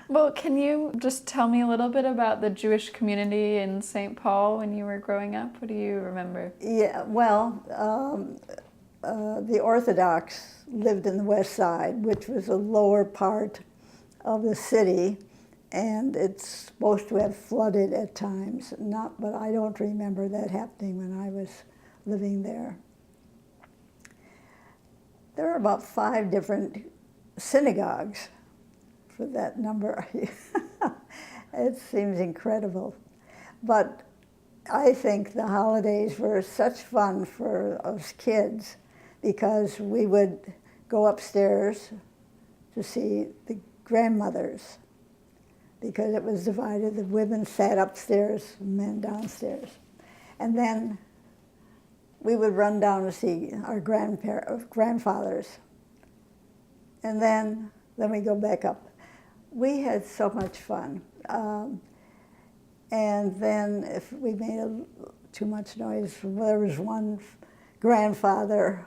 Well, can you just tell me a little bit about the Jewish community in St. Paul when you were growing up? What do you remember? Yeah, well, the Orthodox lived in the West Side, which was a lower part of the city, and it's supposed to have flooded at times. Not, but I don't remember that happening when I was living there. There are about 5 different synagogues for that number. It seems incredible. But I think the holidays were such fun for us kids because we would go upstairs to see the grandmothers because it was divided. The women sat upstairs, men downstairs. And then we would run down to see our grandfathers. And then we go back up. We had so much fun. And then if we made too much noise, there was one grandfather,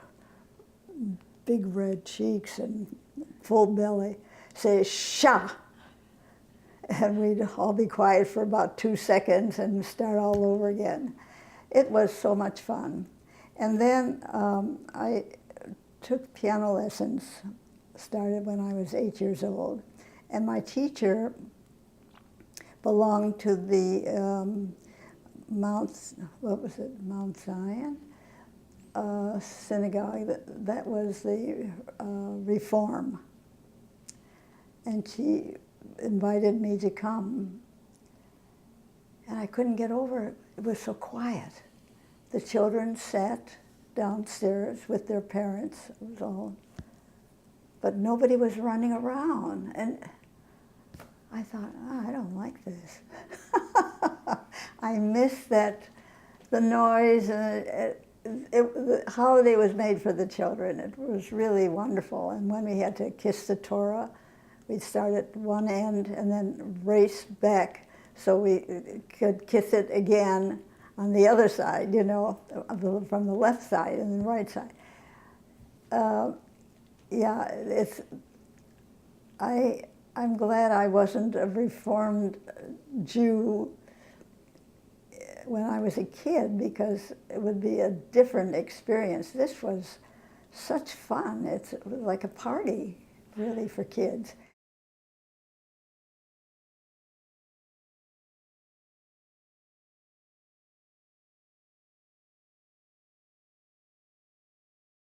big red cheeks and full belly, say, "Shah!" And we'd all be quiet for about 2 seconds and start all over again. It was so much fun. And then I took piano lessons, started when I was 8 years old. And my teacher belonged to the Mount Zion Synagogue. That was the Reform. And she invited me to come. And I couldn't get over it. It was so quiet. The children sat downstairs with their parents. It was all, but nobody was running around. And I thought, oh, I don't like this. I miss that, the noise, and the holiday was made for the children. It was really wonderful. And when we had to kiss the Torah, we'd start at one end and then race back so we could kiss it again on the other side, you know, from the left side and the right side. Yeah, I'm glad I wasn't a Reformed Jew when I was a kid because it would be a different experience. This was such fun. It was like a party, really, for kids.